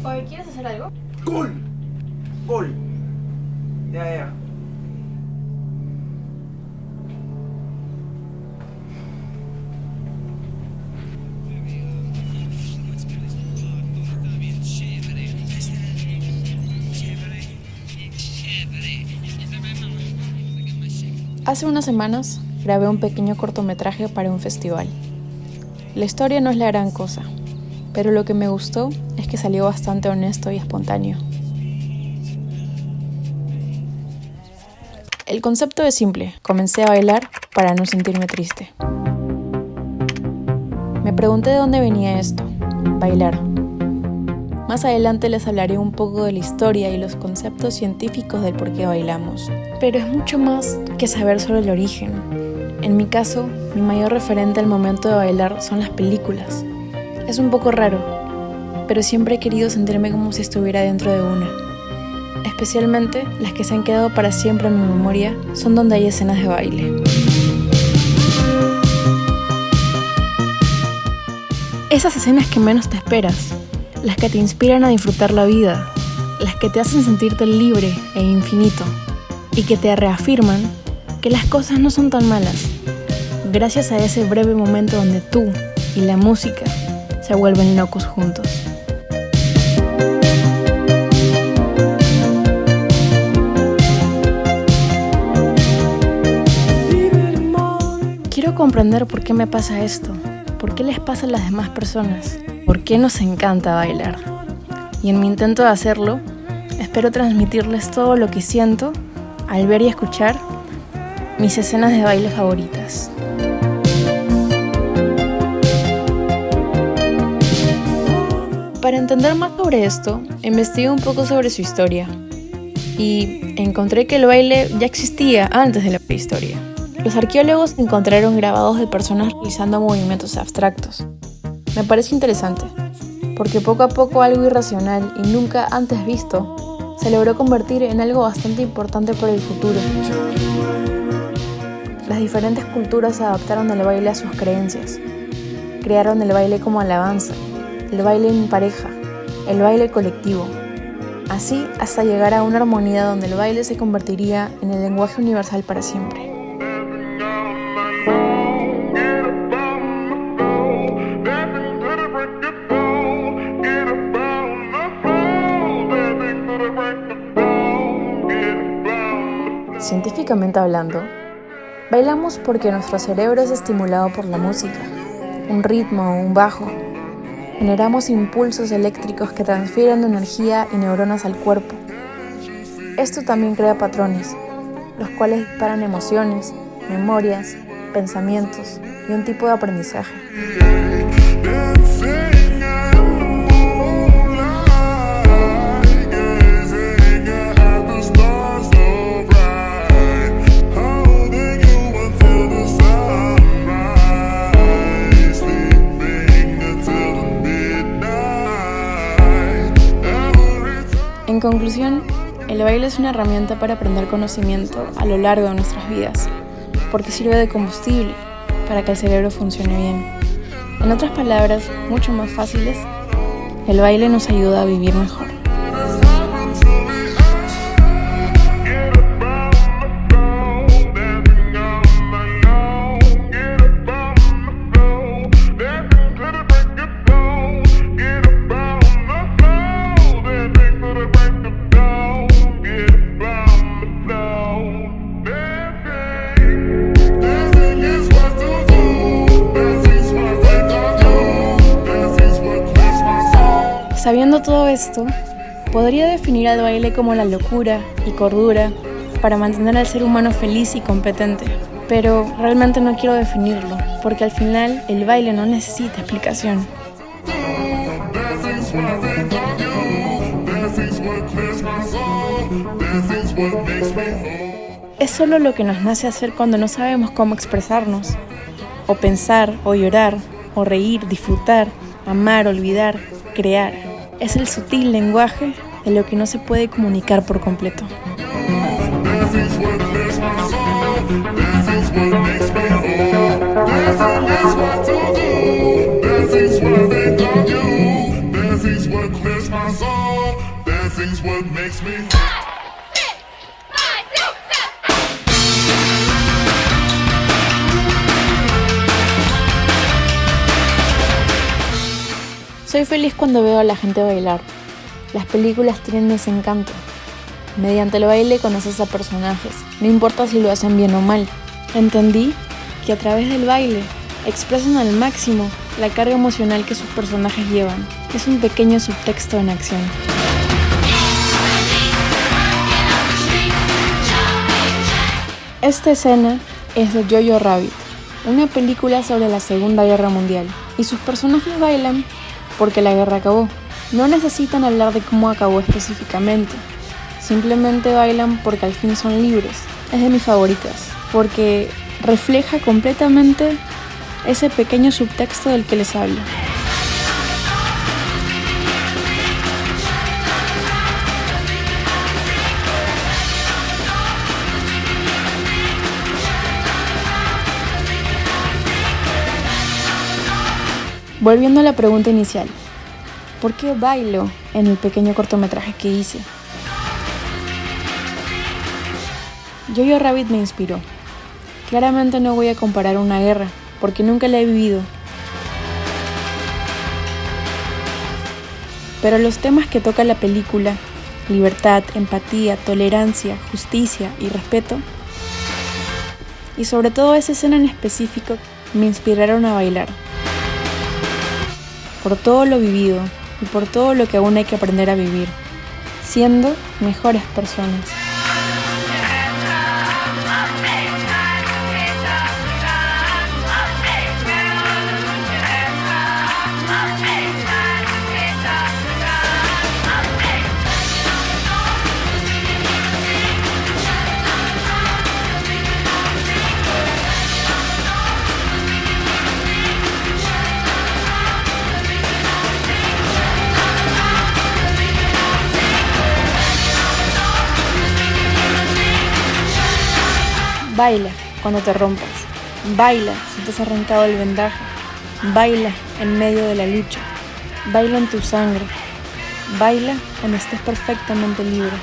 Oye, ¿quieres hacer algo? ¡Gol! ¡Gol! Ya. Hace unas semanas grabé un pequeño cortometraje para un festival. La historia no es la gran cosa, pero lo que me gustó es que salió bastante honesto y espontáneo. El concepto es simple: comencé a bailar para no sentirme triste. Me pregunté de dónde venía esto, bailar. Más adelante les hablaré un poco de la historia y los conceptos científicos del por qué bailamos. Pero es mucho más que saber sobre el origen. En mi caso, mi mayor referente al momento de bailar son las películas. Es un poco raro, pero siempre he querido sentirme como si estuviera dentro de una. Especialmente las que se han quedado para siempre en mi memoria son donde hay escenas de baile. Esas escenas que menos te esperas, las que te inspiran a disfrutar la vida, las que te hacen sentirte libre e infinito y que te reafirman que las cosas no son tan malas, gracias a ese breve momento donde tú y la música se vuelven locos juntos. Quiero comprender por qué me pasa esto, por qué les pasa a las demás personas, por qué nos encanta bailar. Y en mi intento de hacerlo, espero transmitirles todo lo que siento al ver y escuchar mis escenas de baile favoritas. Para entender más sobre esto, investigué un poco sobre su historia y encontré que el baile ya existía antes de la prehistoria. Los arqueólogos encontraron grabados de personas realizando movimientos abstractos. Me parece interesante, porque poco a poco algo irracional y nunca antes visto se logró convertir en algo bastante importante para el futuro. Las diferentes culturas adaptaron el baile a sus creencias. Crearon el baile como alabanza, el baile en pareja, el baile colectivo. Así hasta llegar a una armonía donde el baile se convertiría en el lenguaje universal para siempre. Científicamente hablando, bailamos porque nuestro cerebro es estimulado por la música, un ritmo o un bajo. Generamos impulsos eléctricos que transfieren energía y neuronas al cuerpo. Esto también crea patrones, los cuales disparan emociones, memorias, pensamientos y un tipo de aprendizaje. En conclusión, el baile es una herramienta para aprender conocimiento a lo largo de nuestras vidas, porque sirve de combustible para que el cerebro funcione bien. En otras palabras, mucho más fáciles, el baile nos ayuda a vivir mejor. Sabiendo todo esto, podría definir al baile como la locura y cordura para mantener al ser humano feliz y competente. Pero realmente no quiero definirlo, porque al final el baile no necesita explicación. Es solo lo que nos nace hacer cuando no sabemos cómo expresarnos, o pensar, o llorar, o reír, disfrutar, amar, olvidar, crear. Es el sutil lenguaje de lo que no se puede comunicar por completo. What clears my soul. Sings what makes me. Soy feliz cuando veo a la gente bailar. Las películas tienen ese encanto. Mediante el baile conoces a personajes, no importa si lo hacen bien o mal. Entendí que a través del baile expresan al máximo la carga emocional que sus personajes llevan. Es un pequeño subtexto en acción. Esta escena es de Jojo Rabbit, una película sobre la Segunda Guerra Mundial, y sus personajes bailan porque la guerra acabó. No necesitan hablar de cómo acabó específicamente, simplemente bailan porque al fin son libres. Es de mis favoritas, porque refleja completamente ese pequeño subtexto del que les hablo. Volviendo a la pregunta inicial, ¿por qué bailo en el pequeño cortometraje que hice? Jojo Rabbit me inspiró. Claramente no voy a comparar una guerra, porque nunca la he vivido. Pero los temas que toca la película, libertad, empatía, tolerancia, justicia y respeto, y sobre todo esa escena en específico, me inspiraron a bailar. Por todo lo vivido y por todo lo que aún hay que aprender a vivir, siendo mejores personas. Baila cuando te rompas, baila si te has arrancado el vendaje, baila en medio de la lucha, baila en tu sangre, baila cuando estés perfectamente libre.